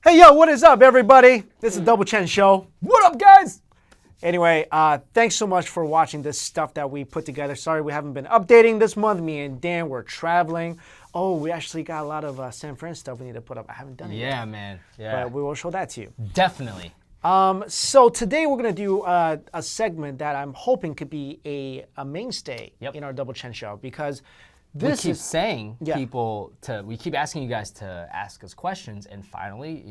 Hey, yo, what is up, everybody? This is Double Chen Show. What up, guys? Anyway, thanks so much for watching this stuff that we put together. Sorry we haven't been updating this month. Me and Dan were traveling. Oh, we actually got a lot of San Fran stuff we need to put up. I haven't done it yet. Yeah, man. Yeah. But we will show that to you. Definitely. So today we're going to do a segment that I'm hoping could be a mainstay in our Double Chen Show, because this we keep saying we keep asking you guys to ask us questions, and finally,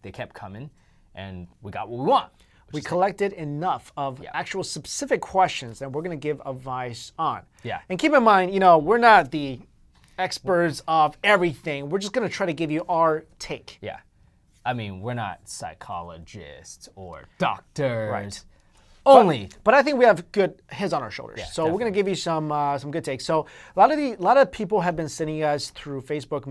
they kept coming, and we got what we want. We collected enough of actual specific questions that we're going to give advice on. Yeah. And keep in mind, we're not the experts of everything. We're just going to try to give you our take. Yeah. I mean, we're not psychologists or doctors. Right. Only. But I think we have good heads on our shoulders. Yeah, so we're going to give you some good takes. So a lot of people have been sending us through Facebook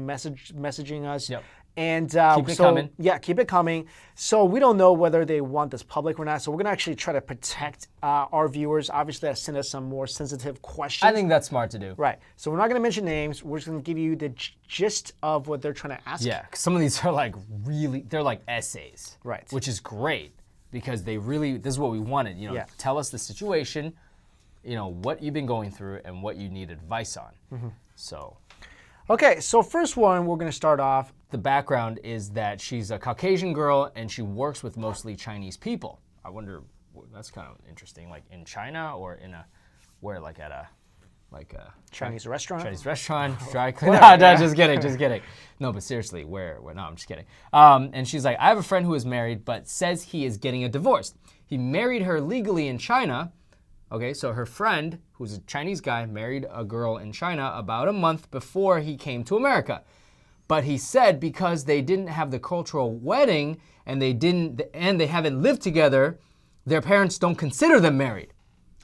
messaging us. Yep. And keep it coming. Yeah, keep it coming. So we don't know whether they want this public or not. So we're going to actually try to protect our viewers. Obviously, that send us some more sensitive questions. I think that's smart to do. Right. So we're not going to mention names. We're just going to give you the gist of what they're trying to ask. Yeah, 'cause some of these are they're like essays. Right. Which is great, because this is what we wanted. Tell us the situation, what you've been going through and what you need advice on. Mm-hmm. So. Okay, so first one, we're going to start off. The background is that she's a Caucasian girl and she works with mostly Chinese people. I wonder, that's kind of interesting, like in China or at a Chinese restaurant? Chinese restaurant, dry clean. No, just kidding. No, but seriously, where? No, I'm just kidding. And she's like, I have a friend who is married but says he is getting a divorce. He married her legally in China. Okay, so her friend, who's a Chinese guy, married a girl in China about a month before he came to America. But he said because they didn't have the cultural wedding and they haven't lived together, their parents don't consider them married.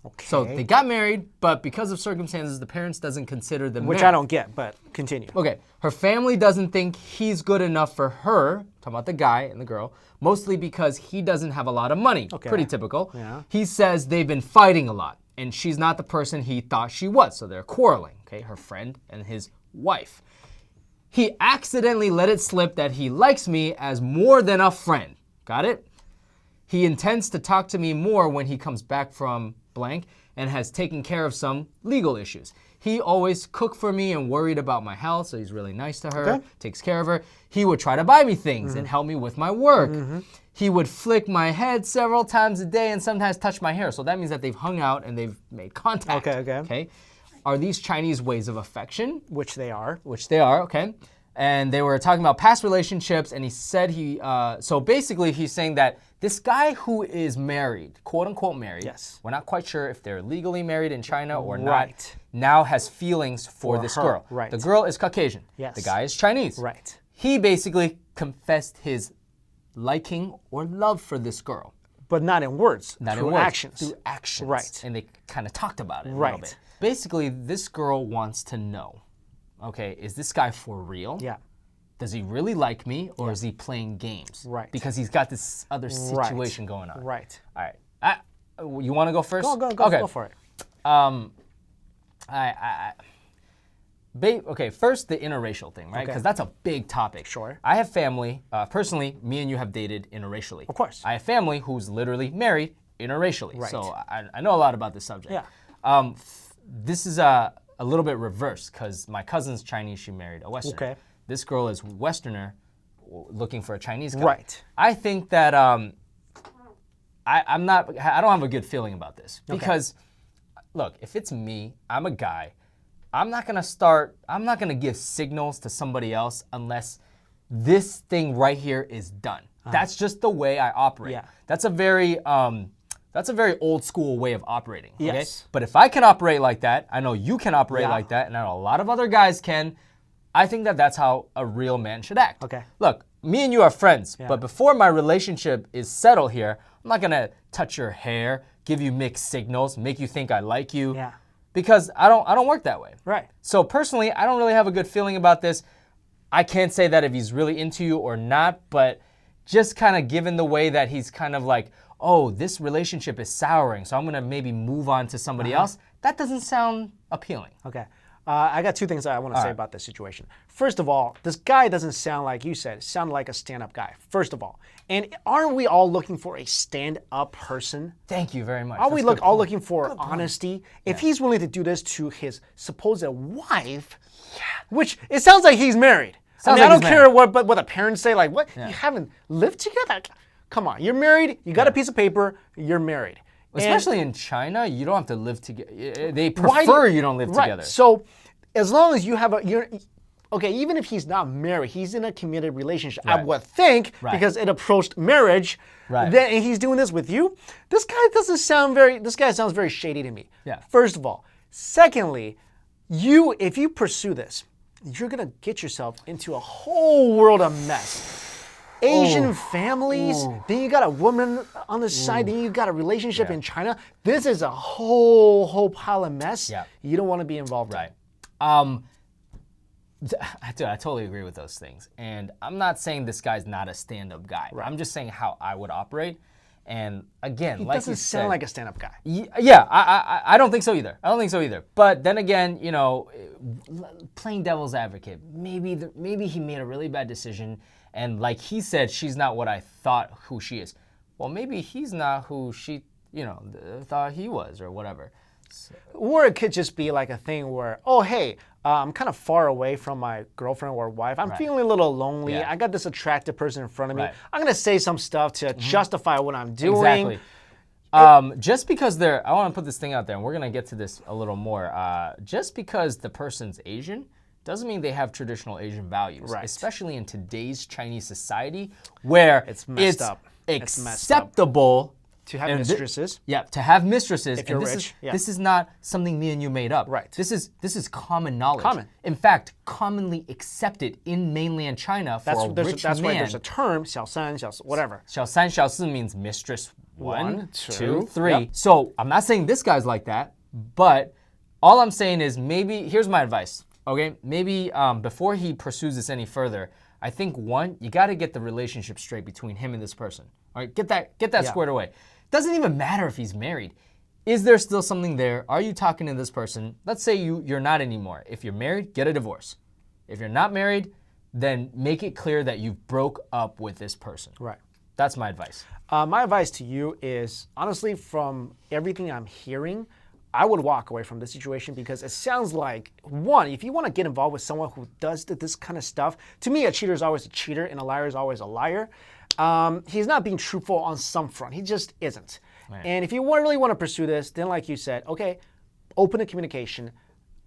Okay. So they got married, but because of circumstances, the parents doesn't consider them married. Which I don't get, but continue. Okay, her family doesn't think he's good enough for her, talking about the guy and the girl, mostly because he doesn't have a lot of money. Okay. Pretty typical. Yeah. He says they've been fighting a lot, and she's not the person he thought she was, so they're quarreling, okay, her friend and his wife. He accidentally let it slip that he likes me as more than a friend. Got it? He intends to talk to me more when he comes back from blank and has taken care of some legal issues. He always cooked for me and worried about my health, so he's really nice to her, takes care of her. He would try to buy me things and help me with my work. He would flick my head several times a day and sometimes touch my hair. So that means that they've hung out and they've made contact. Okay. Are these Chinese ways of affection? Which they are. Okay. And they were talking about past relationships, and he said so basically he's saying that this guy who is married, quote unquote married, we're not quite sure if they're legally married in China or not, now has feelings for this girl. Right. The girl is Caucasian. Yes. The guy is Chinese. Right. He basically confessed his liking or love for this girl. But not in words. Through actions. Through actions. Right. And they kind of talked about it a little bit. Basically, this girl wants to know, okay, is this guy for real? Yeah. Does he really like me, or is he playing games? Right. Because he's got this other situation going on. Right. All right. You want to go first? Go for it. First the interracial thing, right? Because that's a big topic. Sure. I have family, personally, me and you have dated interracially. Of course. I have family who's literally married interracially. Right. So I know a lot about this subject. Yeah. This is a little bit reversed, because my cousin's Chinese, she married a Westerner. Okay. This girl is Westerner looking for a Chinese guy. Right. I think that I don't have a good feeling about this, because look, if it's me, I'm a guy, I'm not gonna give signals to somebody else unless this thing right here is done. That's just the way I operate. Yeah. That's a very old school way of operating. Okay? Yes. But if I can operate like that, I know you can operate like that, and I know a lot of other guys can. I think that that's how a real man should act. Okay. Look, me and you are friends, but before my relationship is settled here, I'm not gonna touch your hair, give you mixed signals, make you think I like you. Yeah. Because I don't work that way. Right. So personally, I don't really have a good feeling about this. I can't say that if he's really into you or not, but just kind of given the way that he's kind of like, oh, this relationship is souring, so I'm gonna maybe move on to somebody else, that doesn't sound appealing. Okay. I got two things that I want to say about this situation. First of all, this guy doesn't sound like you said. Sound like a stand-up guy. First of all, and aren't we all looking for a stand-up person? Thank you very much. Are we all looking for honesty? If he's willing to do this to his supposed wife, which it sounds like he's married. I don't care what the parents say. Like, what? You haven't lived together? Come on, you're married. You got a piece of paper. You're married. Especially in China, you don't have to live together. They prefer you don't live together. So, as long as you have even if he's not married, he's in a committed relationship. I would think because it approached marriage. Then he's doing this with you. This guy sounds very shady to me. First of all, secondly, if you pursue this, you're gonna get yourself into a whole world of mess. Asian families, then you got a woman on the side, then you got a relationship in China. This is a whole pile of mess you don't want to be involved in. I totally agree with those things. And I'm not saying this guy's not a stand-up guy. I'm just saying how I would operate. And again, he like doesn't sound like a stand-up guy. Yeah, I don't think so either. But then again, playing devil's advocate, maybe he made a really bad decision. And like he said, she's not what I thought who she is. Well, maybe he's not who she, thought he was or whatever. So. Or it could just be like a thing where, oh, hey, I'm kind of far away from my girlfriend or wife. I'm feeling a little lonely. I got this attractive person in front of me. I'm going to say some stuff to justify what I'm doing. Exactly. Just because I want to put this thing out there, and we're going to get to this a little more. Just because the person's Asian doesn't mean they have traditional Asian values, especially in today's Chinese society where it's acceptable to have mistresses. To have mistresses. If you're rich. This is not something me and you made up. This is common knowledge. In fact, commonly accepted in mainland China for a rich man. That's why there's a term, 小三, whatever. 小三, 小四 means mistress 1, 2, 3. So I'm not saying this guy's like that, but all I'm saying is here's my advice. Okay, maybe before he pursues this any further, I think one, you got to get the relationship straight between him and this person. All right, get that squared away. Doesn't even matter if he's married. Is there still something there? Are you talking to this person? Let's say you're not anymore. If you're married, get a divorce. If you're not married, then make it clear that you broke up with this person. That's my advice. My advice to you is, honestly, from everything I'm hearing, I would walk away from this situation because it sounds like, one, if you want to get involved with someone who does this kind of stuff, to me, a cheater is always a cheater and a liar is always a liar. He's not being truthful on some front. He just isn't. And if you really want to pursue this, then like you said, okay, open the communication,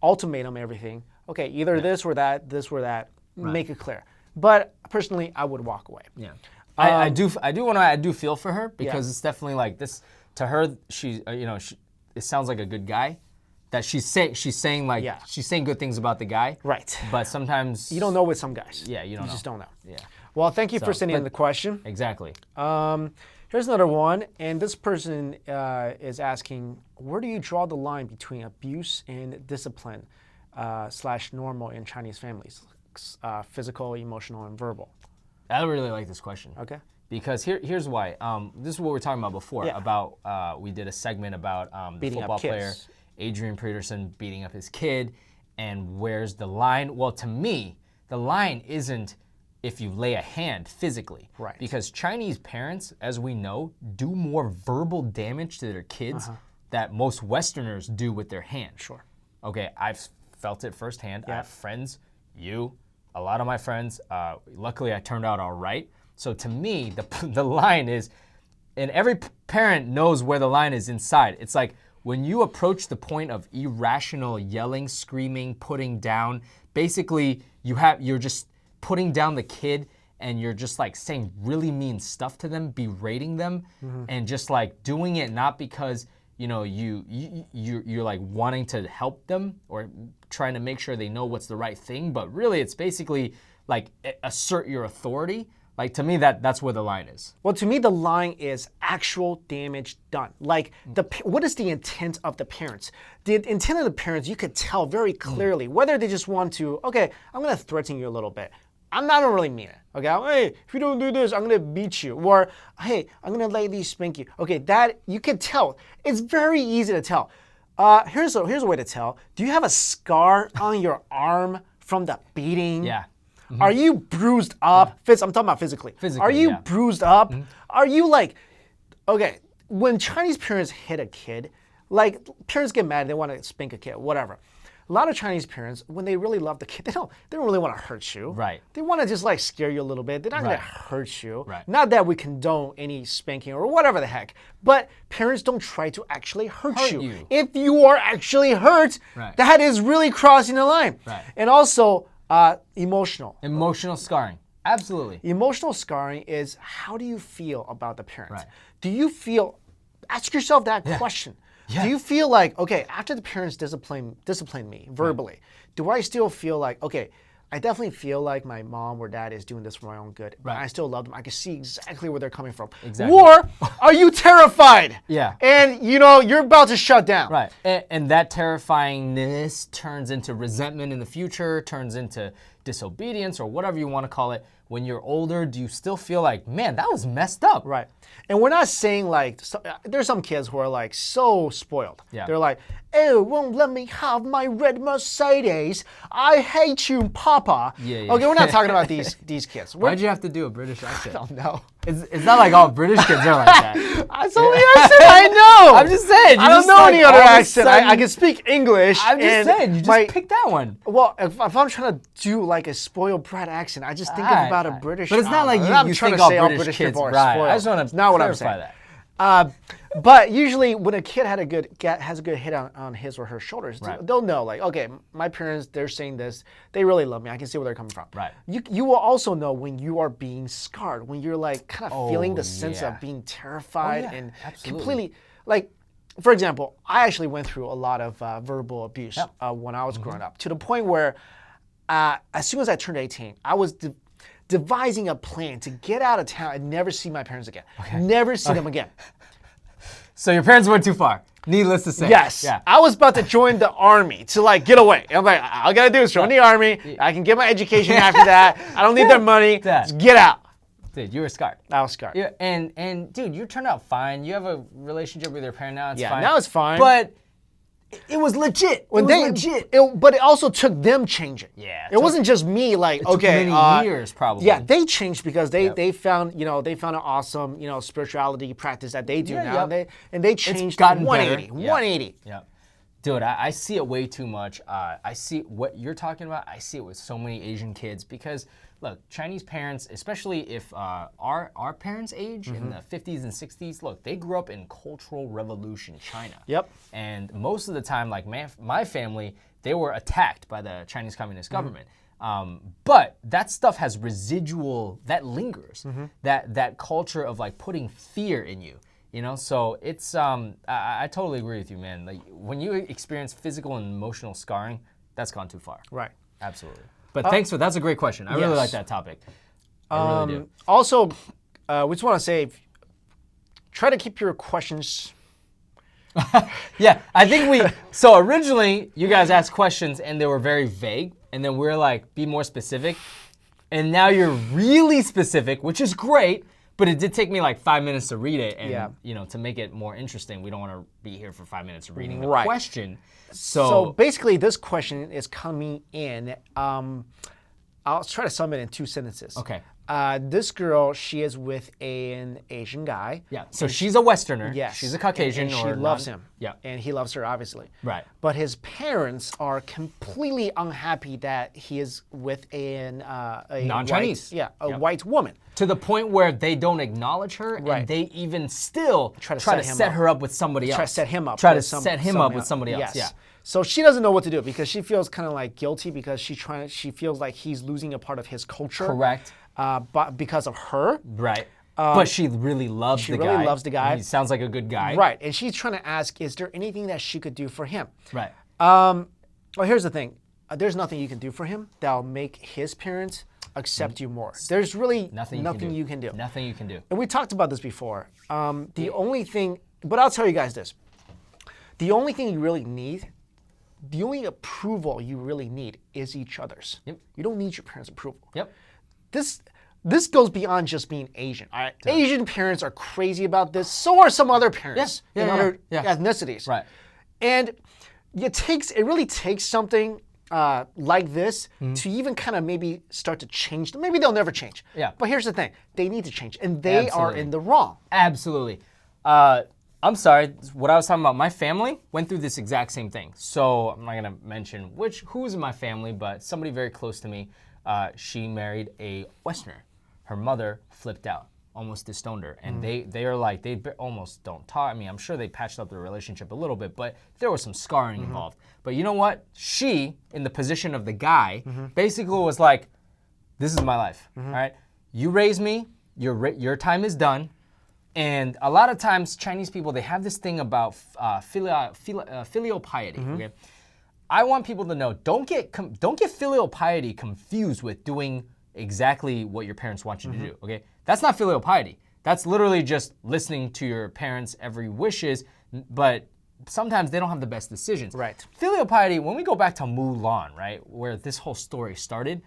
ultimatum everything. Okay, either this or that, make it clear. But personally, I would walk away. I do feel for her because it's definitely like this, to her, it sounds like a good guy. That she's saying good things about the guy. But sometimes you don't know with some guys. You just don't know. Well, thank you for sending in the question. Exactly. Here's another one, and this person is asking, where do you draw the line between abuse and discipline / normal in Chinese families, physical, emotional, and verbal? I really like this question. Okay. Because here's why. This is what we were talking about before. About we did a segment about the football player Adrian Peterson beating up his kid, and where's the line? Well, to me, the line isn't if you lay a hand physically. Because Chinese parents, as we know, do more verbal damage to their kids that most Westerners do with their hands. Okay, I've felt it firsthand. I have friends, a lot of my friends. Luckily, I turned out all right. So to me, the line is, and every parent knows where the line is inside. It's like when you approach the point of irrational yelling, screaming, putting down, basically you're just putting down the kid and you're just like saying really mean stuff to them, berating them, and just like doing it not because you're like wanting to help them or trying to make sure they know what's the right thing, but really it's basically like assert your authority. Like, to me, that's where the line is. Well, to me, the line is actual damage done. Like, what is the intent of the parents? The intent of the parents, you could tell very clearly, whether they just want to, okay, I'm going to threaten you a little bit. I don't really mean it. Okay, hey, if you don't do this, I'm going to beat you. Or, hey, I'm going to lightly spank you. Okay, that, you can tell. It's very easy to tell. Here's a way to tell. Do you have a scar on your arm from the beating? Yeah. Are you bruised up? I'm talking about physically. Are you bruised up? Are you like, okay, when Chinese parents hit a kid, like parents get mad, they want to spank a kid, whatever. A lot of Chinese parents, when they really love the kid, they don't really want to hurt you. Right. They want to just like scare you a little bit. They're not going to hurt you. Right. Not that we condone any spanking or whatever the heck, but parents don't try to actually hurt you. If you are actually hurt, that is really crossing the line. Right. And also emotional. Emotional scarring. Absolutely. Emotional scarring is, how do you feel about the parent? Do you feel, ask yourself that question. Do you feel like, okay, after the parents discipline me verbally, do I still feel like, okay, I definitely feel like my mom or dad is doing this for my own good. But I still love them. I can see exactly where they're coming from. Exactly. Or are you terrified? And you're about to shut down. Right. And that terrifyingness turns into resentment in the future, turns into disobedience or whatever you want to call it. When you're older, do you still feel like, man, that was messed up? Right. And we're not saying like, there's some kids who are like so spoiled. They're like, oh, won't let me have my red Mercedes. I hate you, Papa. Okay, we're not talking about these kids. Why'd you have to do a British accent? I don't know. It's not like all British kids are like that. That's the only accent I know. I'm just saying. I don't know any other accent. I can speak English. I'm just saying. You just picked that one. Well, if I'm trying to do like a spoiled brat accent, I just think about a British. But it's not like you think all British kids are right. I just want to not what I'm saying. That. But usually when a kid has a good hit on his or her shoulders, they'll know like, okay, my parents, they're saying this, they really love me. I can see where they're coming from. Right. You will also know when you are being scarred, when you're like kind of feeling the sense of being terrified and completely like. For example, I actually went through a lot of verbal abuse when I was growing up, to the point where as soon as I turned 18, I was devising a plan to get out of town and never see my parents again. Never see them again. So your parents went too far, needless to say. Yes. I was about to join the army to like get away. I'm like, all I gotta do is join the army. I can get my education after that. I don't need their money. Just get out. Dude, you were scarred. I was scarred. Yeah, and dude, you turned out fine. You have a relationship with your parent now. It's fine. Now it's fine. But it was legit. But it also took them changing. It wasn't just me. Like, it took many years probably. Yeah, they changed because they found an awesome spirituality practice that they do now. And they changed 180. 180. Yeah. Dude, I see it way too much. I see what you're talking about. I see it with so many Asian kids because, look, Chinese parents, especially if our parents' age in the 50s and 60s, look, they grew up in Cultural Revolution China. And most of the time, like my family, they were attacked by the Chinese Communist government. But that stuff has residual, that lingers. That culture of like putting fear in you. So it's, I totally agree with you, man. Like when you experience physical and emotional scarring, that's gone too far. Right. Absolutely. But that's a great question. I really like that topic. I really do. Also, we just want to say, try to keep your questions. Yeah, I think so originally you guys asked questions and they were very vague. And then we're like, be more specific. And now you're really specific, which is great. But it did take me like 5 minutes to read it, and to make it more interesting, we don't want to be here for 5 minutes reading the question. So basically, this question is coming in. I'll try to sum it in 2 sentences. Okay. This girl, she is with an Asian guy. Yeah. So she's a Westerner. Yes. She's a Caucasian. And she loves him. Yeah. And he loves her, obviously. Right. But his parents are completely unhappy that he is with a non-Chinese. White woman. To the point where they don't acknowledge her, and they even still try to set her up with somebody else. Try to set him up. Set him up with somebody else. Yes. Yeah. So she doesn't know what to do because she feels kind of like guilty because she feels like he's losing a part of his culture. Correct. But because of her. Right. But she really loves the guy. She really loves the guy. He sounds like a good guy. Right. And she's trying to ask, is there anything that she could do for him? Right. Well, here's the thing. There's nothing you can do for him that'll make his parents accept you more. There's really nothing you can do. Nothing you can do. And we talked about this before. The only thing, but I'll tell you guys this. The only thing you really need, the only approval you really need is each other's. Yep. You don't need your parents' approval. Yep. This goes beyond just being Asian. All right? Asian parents are crazy about this. So are some other parents in other ethnicities. Right. And it really takes something like this to even kind of maybe start to change. Maybe they'll never change. Yeah. But here's the thing. They need to change. And they are in the wrong. Absolutely. I'm sorry. What I was talking about, my family went through this exact same thing. So I'm not going to mention who's in my family, but somebody very close to me, she married a Westerner. Her mother flipped out, almost disowned her. And they are like, they almost don't talk. I mean, I'm sure they patched up their relationship a little bit, but there was some scarring involved. But you know what? She, in the position of the guy, basically was like, this is my life, all right? You raised me, your time is done. And a lot of times, Chinese people, they have this thing about filial piety, okay? I want people to know, don't get filial piety confused with doing exactly what your parents want you to do, okay? That's not filial piety. That's literally just listening to your parents' every wishes, but sometimes they don't have the best decisions. Right. Filial piety, when we go back to Mulan, right, where this whole story started,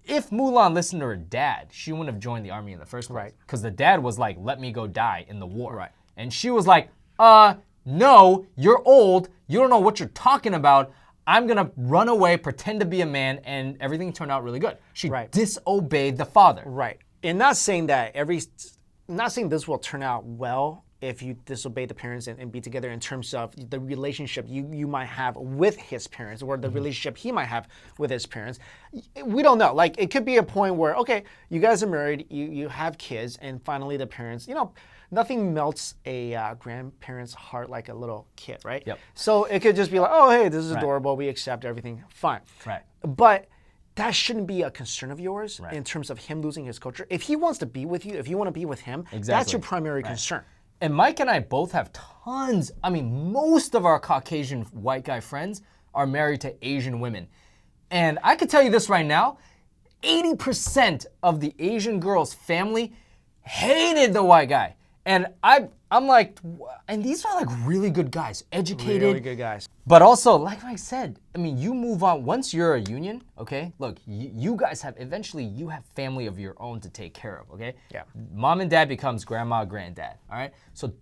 if Mulan listened to her dad, she wouldn't have joined the army in the first place. Right. Because the dad was like, let me go die in the war. Right. And she was like, no, you're old. You don't know what you're talking about. I'm going to run away, pretend to be a man, and everything turned out really good. She disobeyed the father. Right. And not saying this will turn out well if you disobey the parents and be together in terms of the relationship you might have with his parents or the relationship he might have with his parents. We don't know. Like, it could be a point where, okay, you guys are married, you have kids, and finally the parents, nothing melts a grandparent's heart like a little kid, right? Yep. So it could just be like, oh, hey, this is adorable, we accept everything, fine. Right. But that shouldn't be a concern of yours in terms of him losing his culture. If he wants to be with you, if you want to be with him, that's your primary concern. And Mike and I both have tons, most of our Caucasian white guy friends are married to Asian women. And I can tell you this right now, 80% of the Asian girl's family hated the white guy. And I'm like, and these are like really good guys, educated. Really good guys. But also, like I said, you move on. Once you're a union, okay, look, you guys eventually you have family of your own to take care of, okay? Yeah. Mom and dad becomes grandma, granddad, all right? So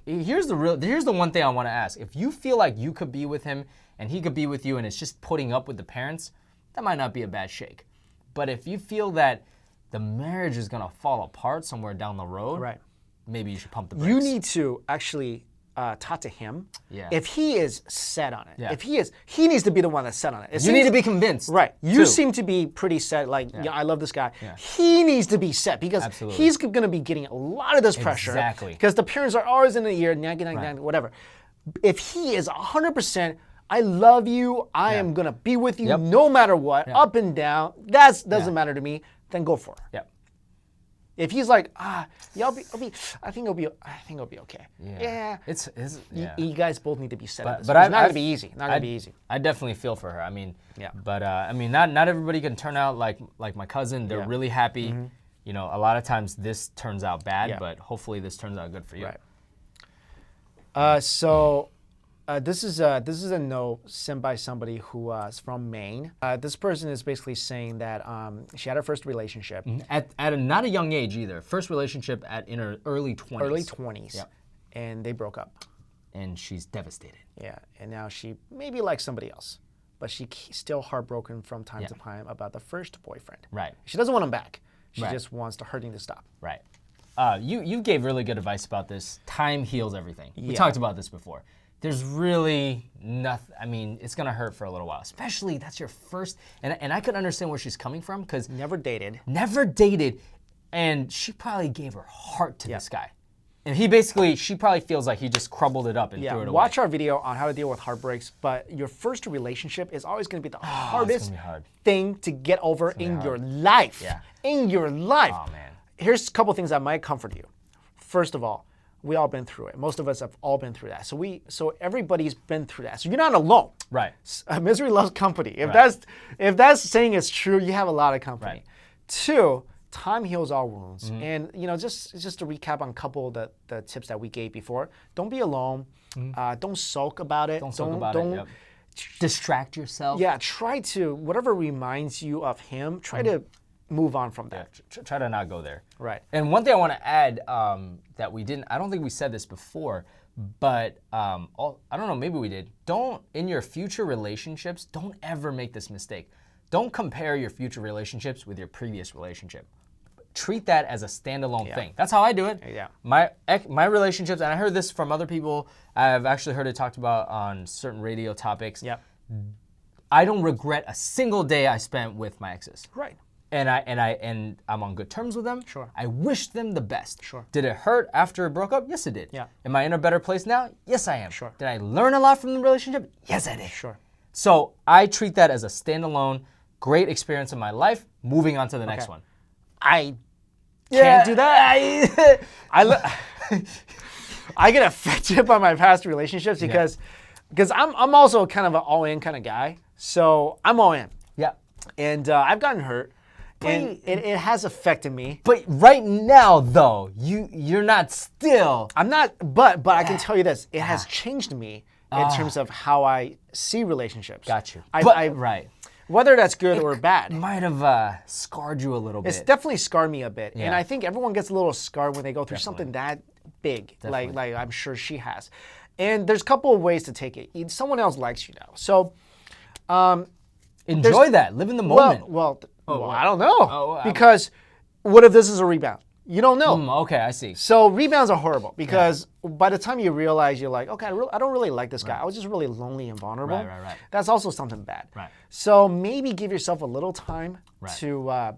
here's the one thing I want to ask. If you feel like you could be with him and he could be with you and it's just putting up with the parents, that might not be a bad shake. But if you feel that the marriage is going to fall apart somewhere down the road, maybe you should pump the brakes. You need to actually talk to him. Yeah. If he is set on it, he needs to be the one that's set on it. You need to be convinced. Right. You seem to be pretty set, like, I love this guy. Yeah. He needs to be set because he's going to be getting a lot of this pressure. Exactly. Because the parents are always in the ear, whatever. If he is 100%, I love you, I am going to be with you no matter what, up and down, that doesn't matter to me, then go for it. Yep. If he's like, I think it'll be okay. Yeah. You guys both need to be set up. But it's not gonna be easy. Not gonna be easy. I definitely feel for her. But not everybody can turn out like my cousin. They're really happy. A lot of times this turns out bad, but hopefully this turns out good for you. Right. This is a note sent by somebody who is from Maine. This person is basically saying that she had her first relationship at not a young age either. First relationship in her early 20s. Early 20s, and they broke up. And she's devastated. Yeah, and now she maybe likes somebody else, but she's still heartbroken from time to time about the first boyfriend. Right. She doesn't want him back. She just wants the hurting to stop. Right. You gave really good advice about this. Time heals everything. We talked about this before. There's really nothing, it's gonna hurt for a little while, especially that's your first, and I could understand where she's coming from, because Never dated, and she probably gave her heart to this guy. And she probably feels like he just crumbled it up and threw it away. Watch our video on how to deal with heartbreaks, but your first relationship is always gonna be the hardest thing to get over in your life. Yeah. In your life. Oh, man. Here's a couple things that might comfort you. First of all, we all been through it. Most of us have all been through that. So everybody's been through that. So you're not alone. Right. Misery loves company. If that's saying it's true, you have a lot of company. Right. 2, time heals all wounds. And just to recap on a couple of the tips that we gave before. Don't be alone. Don't sulk about it. Don't distract yourself. Yeah, try to, whatever reminds you of him, try to move on from that. Yeah, try to not go there. Right. And one thing I want to add that we didn't, I don't think we said this before, but I don't know, maybe we did. In your future relationships, don't ever make this mistake. Don't compare your future relationships with your previous relationship. Treat that as a standalone thing. That's how I do it. Yeah. My relationships, and I heard this from other people. I've actually heard it talked about on certain radio topics. Yep. I don't regret a single day I spent with my exes. Right. And I'm on good terms with them. Sure. I wish them the best. Sure. Did it hurt after it broke up? Yes, it did. Yeah. Am I in a better place now? Yes, I am. Sure. Did I learn a lot from the relationship? Yes, I did. Sure. So I treat that as a standalone, great experience in my life. Moving on to the next one. I can't do that. I get affected by my past relationships because I'm also kind of an all-in kind of guy. So I'm all in. Yeah. And I've gotten hurt. And it has affected me. But right now, though, you're not still. I'm not, but I can tell you this. It has changed me in terms of how I see relationships. Got you. Right. Whether that's good or bad. Might have scarred you a little bit. It's definitely scarred me a bit. Yeah. And I think everyone gets a little scarred when they go through something that big, like I'm sure she has. And there's a couple of ways to take it. Someone else likes you now. So enjoy that. Live in the moment. Well, I don't know. Because what if this is a rebound? You don't know. Okay, I see. So rebounds are horrible because by the time you realize you're like, okay, I don't really like this guy. I was just really lonely and vulnerable. Right. That's also something bad. Right. So maybe give yourself a little time to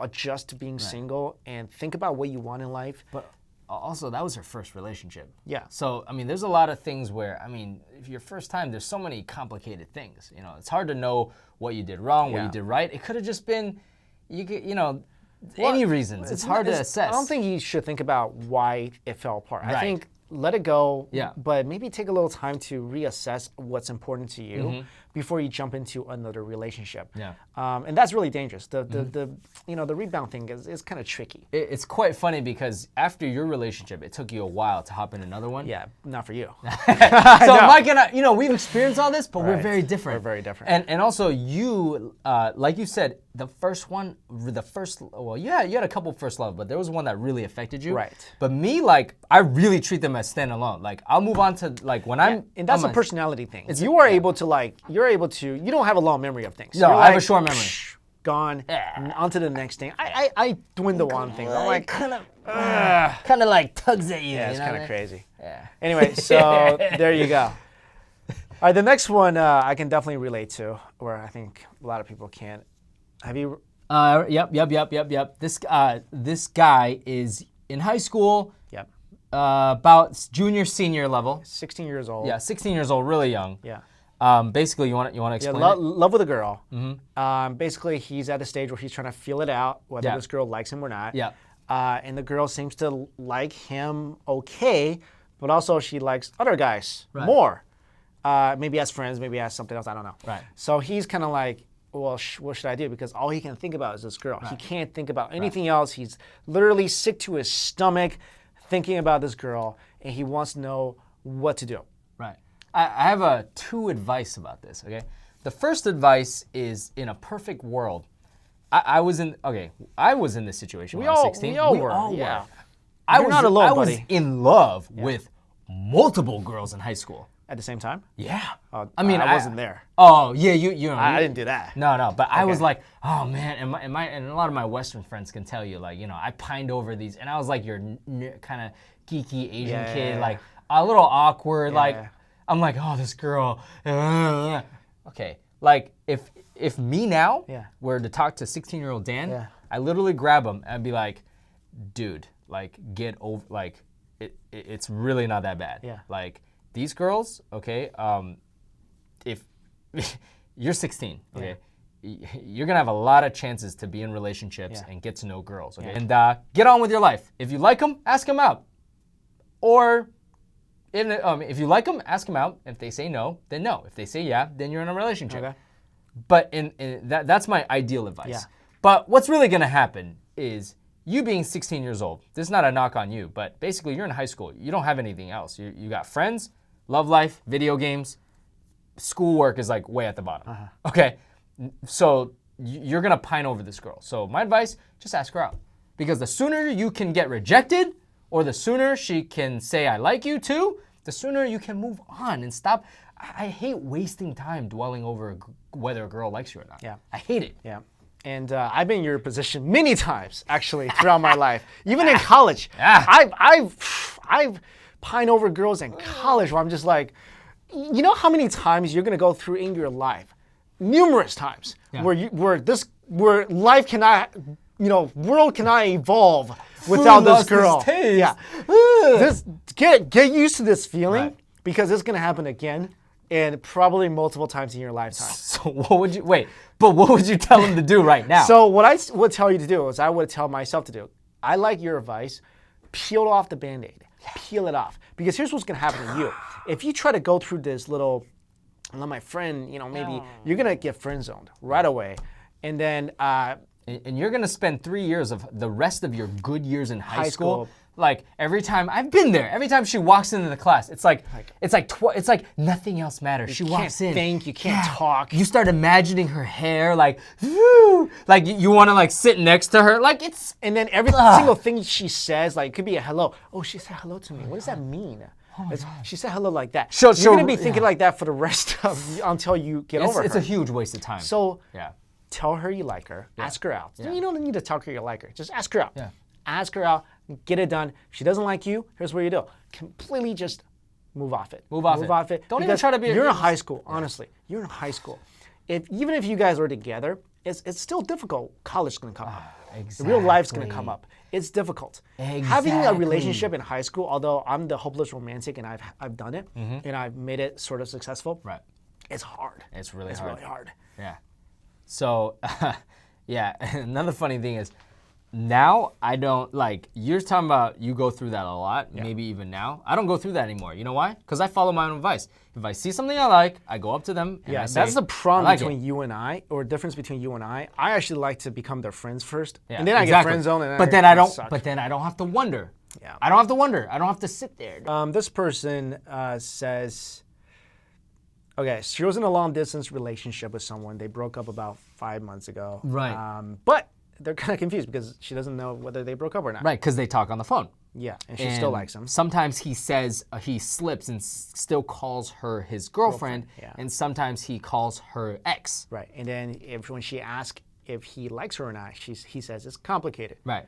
adjust to being single and think about what you want in life. But also, that was her first relationship. Yeah. So, I mean, there's a lot of things where, if your first time, there's so many complicated things. It's hard to know what you did wrong, what you did right. It could have just been, any reasons. It's hard to assess. I don't think you should think about why it fell apart. I think let it go, but maybe take a little time to reassess what's important to you before you jump into another relationship. Yeah. And that's really dangerous. The rebound thing is kind of tricky. It's quite funny because after your relationship, it took you a while to hop in another one. Yeah, not for you. So Mike and I, we've experienced all this, but we're very different. We're very different. And also you, like you said, you had a couple first love, but there was one that really affected you. Right. But me, I really treat them as standalone. I'll move on to when I'm. And that's a personality thing. You are able to, you don't have a long memory of things. No, I have a short memory. Gone, on to the next thing. I dwindle on things. I'm like, kind of like tugs at you. Yeah, it's kind of crazy. Yeah. Anyway, so there you go. All right, the next one I can definitely relate to, where I think a lot of people can't. Have you? Yep. This guy is in high school. Yep. About junior, senior level. 16 years old. Yeah, 16 years old, really young. Yeah. Basically, you want to explain it? it? Love with a girl. Basically, he's at a stage where he's trying to feel it out, whether this girl likes him or not. Yeah. And the girl seems to like him okay, but also she likes other guys more. Maybe as friends, maybe as something else, I don't know. Right. So he's kind of like, well, what should I do? Because all he can think about is this girl. He can't think about anything else. He's literally sick to his stomach thinking about this girl, and he wants to know what to do. Right. I have two advice about this, okay? The first advice is, in a perfect world, I was in this situation when I was 16. We all were. You're not alone, buddy. I was in love with multiple girls in high school. At the same time? Yeah. I wasn't there. Oh, yeah, you know. I didn't do that. No, but I was like, oh man, and a lot of my Western friends can tell you, I pined over these, and I was like your kind of geeky Asian kid, like a little awkward, I'm like, oh, this girl. Okay, if me now were to talk to 16-year-old Dan, I literally grab him and be like, dude, get over, it's really not that bad. Yeah. These girls, okay, if you're 16, okay, you're gonna have a lot of chances to be in relationships and get to know girls, okay, and get on with your life. If you like them, ask them out, or if you like them, ask them out. If they say no, then no. If they say yeah, then you're in a relationship. Okay. But that's my ideal advice. Yeah. But what's really gonna happen is you being 16 years old. This is not a knock on you, but basically you're in high school. You don't have anything else. You got friends, love life, video games. Schoolwork is way at the bottom. Okay, so you're gonna pine over this girl. So my advice, just ask her out. Because the sooner you can get rejected, or the sooner she can say I like you too, the sooner you can move on and stop. I hate wasting time dwelling over whether a girl likes you or not. Yeah. I hate it. Yeah. And I've been in your position many times, actually, throughout my life. Even in college. I've pined over girls in college where I'm just like, you know how many times you're going to go through in your life? Numerous times where life cannot, world cannot evolve without this girl. Yeah. Get used to this feeling because it's going to happen again. And probably multiple times in your lifetime. So what would you tell him to do right now? So what I would tell you to do is I would tell myself to do. I like your advice. Peel off the Band-Aid. Peel it off. Because here's what's going to happen to you. If you try to go through this little, my friend, maybe you're going to get friend zoned right away. And then... and you're going to spend 3 years of the rest of your good years in high school. Like every time I've been there, every time she walks into the class, it's like nothing else matters. She walks in. You can't think, you can't talk. You start imagining her hair, like, woo, like you want to like sit next to her, like it's. And then every single thing she says, like, it could be a hello. Oh, she said hello to me. What does that mean? She said hello like that. You're gonna be thinking like that for the rest of until you get over her. It's a huge waste of time. So tell her you like her. Ask her out. You don't need to tell her you like her. Just ask her out. Ask her out, get it done. If she doesn't like you, here's what you do. Completely just move off it. Move off it. Don't even try to be You're in high school, honestly. You're in high school. Even if you guys are together, it's still difficult. College is going to come up. Exactly. Real life's going to come up. It's difficult. Having a relationship in high school, although I'm the hopeless romantic and I've done it, and I've made it sort of successful, it's hard. It's really hard. Yeah. So, another funny thing is, now I don't you're talking about you go through that a lot, maybe even now. I don't go through that anymore. You know why? Because I follow my own advice. If I see something I like, I go up to them and I say, that's the problem between you and I, or difference between you and I. I actually like to become their friends first, and then I get friend zoned. But then I don't have to wonder. Yeah. I don't have to wonder. I don't have to sit there. This person says, okay, she was in a long distance relationship with someone. They broke up about 5 months ago. Right. But they're kind of confused because she doesn't know whether they broke up or not. Right, because they talk on the phone. Yeah, and she still likes him. Sometimes he says he slips and still calls her his girlfriend, and sometimes he calls her ex. Right, and then when she asks if he likes her or not, he says it's complicated. Right.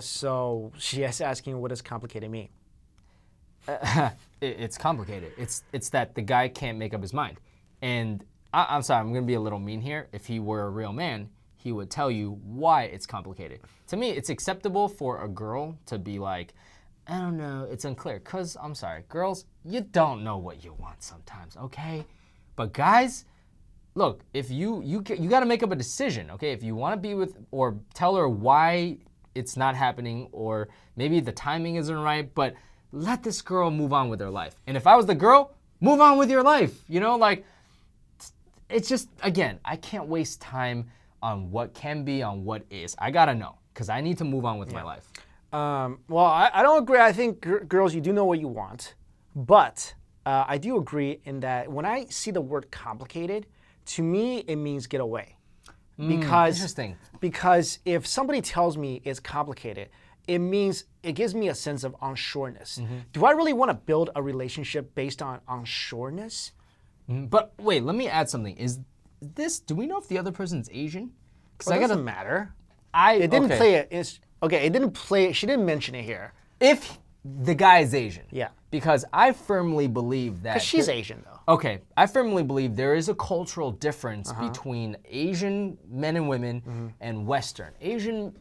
So she is asking, what does complicated mean? It's complicated. It's that the guy can't make up his mind. And I'm sorry, I'm going to be a little mean here. If he were a real man, he would tell you why it's complicated. To me, it's acceptable for a girl to be like, I don't know, it's unclear. Because, I'm sorry, girls, you don't know what you want sometimes, okay? But guys, look, if you got to make up a decision, okay? If you want to be with, or tell her why it's not happening, or maybe the timing isn't right, but let this girl move on with her life. And if I was the girl, move on with your life. It's just, again, I can't waste time on what can be, on what is. I gotta know, because I need to move on with my life. Well, I don't agree. I think, girls, you do know what you want. But I do agree in that when I see the word complicated, to me, it means get away. Interesting. Because if somebody tells me it's complicated, it gives me a sense of unsureness. Do I really want to build a relationship based on unsureness? But wait, let me add something. Do we know if the other person's Asian? Because it doesn't matter. It didn't play it. It didn't play. She didn't mention it here. If the guy is Asian. Yeah. Because I firmly believe that. Because she's Asian, though. Okay. I firmly believe there is a cultural difference between Asian men and women and Western. Asian,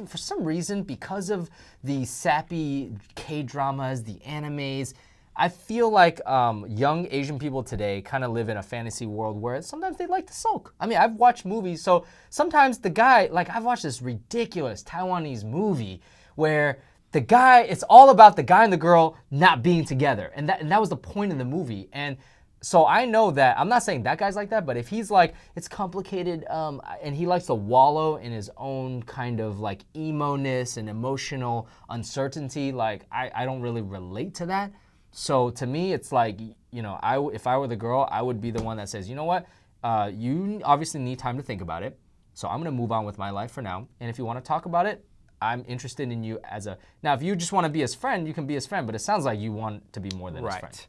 for some reason, because of the sappy K-dramas, the animes, I feel like young Asian people today kind of live in a fantasy world where sometimes they like to sulk. I mean, I've watched movies, so sometimes the guy, I've watched this ridiculous Taiwanese movie where the guy, it's all about the guy and the girl not being together. And that was the point of the movie. And so I know that, I'm not saying that guy's like that, but if he's like, it's complicated, and he likes to wallow in his own kind of emo-ness and emotional uncertainty, I don't really relate to that. So to me, it's if I were the girl, I would be the one that says, you know what? you obviously need time to think about it. So I'm going to move on with my life for now. And if you want to talk about it, I'm interested in you as a... Now, if you just want to be his friend, you can be his friend. But it sounds like you want to be more than his friend.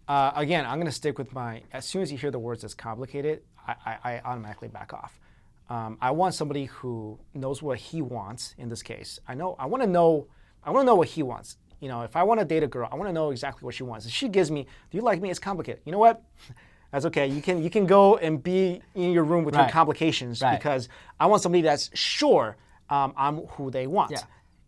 Again, I'm going to stick with my... As soon as you hear the words "it's complicated," I automatically back off. I want somebody who knows what he wants in this case. I want to know what he wants. You know, if I want to date a girl, I want to know exactly what she wants. If she gives me, "Do you like me?" It's complicated. You know what? That's okay. You can go and be in your room with your complications because I want somebody that's sure I'm who they want. Yeah.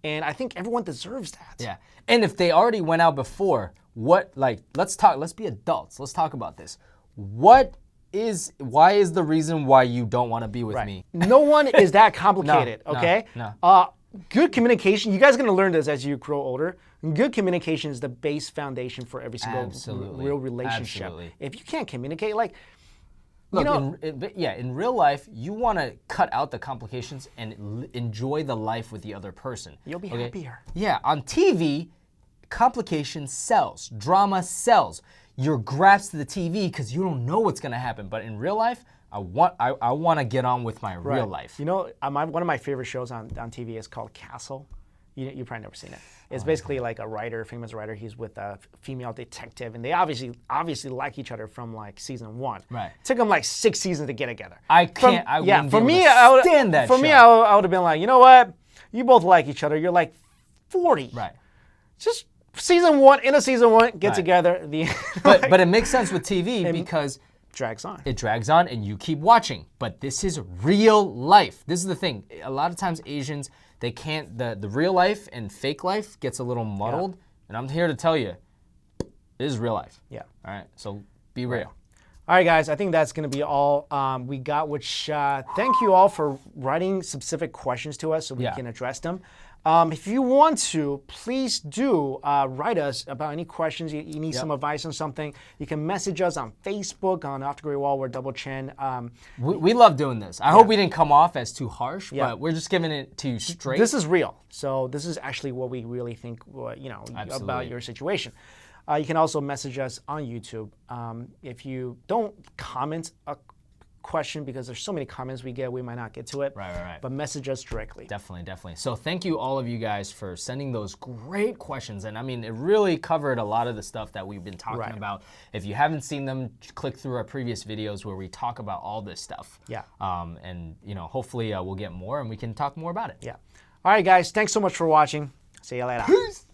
And I think everyone deserves that. Yeah. And if they already went out before, let's be adults. Let's talk about this. Why is the reason why you don't want to be with me? No one is that complicated, okay? No. Good communication, you guys are going to learn this as you grow older. Good communication is the base foundation for every single real relationship. Absolutely. If you can't communicate, like, look, in real life, you want to cut out the complications and enjoy the life with the other person. You'll be happier. Yeah, on TV, complication sells, drama sells. You're grasped to the TV because you don't know what's going to happen. But in real life, I want to get on with my real life. You know, one of my favorite shows on TV is called Castle. You've probably never seen it. It's basically like a famous writer. He's with a female detective, and they obviously like each other from like season 1. Right. It took them like 6 seasons to get together. I wouldn't be able to stand that show. For me, I would have been like, you know what? You both like each other. You're like 40. Right. Just season 1, end of season 1, get together. But it makes sense with TV because drags on. It drags on and you keep watching. But this is real life. This is the thing. A lot of times Asians, they can't, the real life and fake life gets a little muddled. Yeah. And I'm here to tell you, this is real life. Yeah. All right. So be real. All right, guys, I think that's going to be all we got, thank you all for writing specific questions to us so we can address them. If you want to, please do write us about any questions. You need some advice on something. You can message us on Facebook, on Off the Great Wall. We're Double Chin. We love doing this. I hope we didn't come off as too harsh, but we're just giving it to you straight. This is real. So this is actually what we really think, about your situation. You can also message us on YouTube. If you don't comment a question, because there's so many comments we get, we might not get to it. Right. But message us directly. Definitely. So thank you all of you guys for sending those great questions. And I mean, it really covered a lot of the stuff that we've been talking about. If you haven't seen them, click through our previous videos where we talk about all this stuff. Yeah. And hopefully we'll get more and we can talk more about it. Yeah. All right, guys. Thanks so much for watching. See you later. Peace.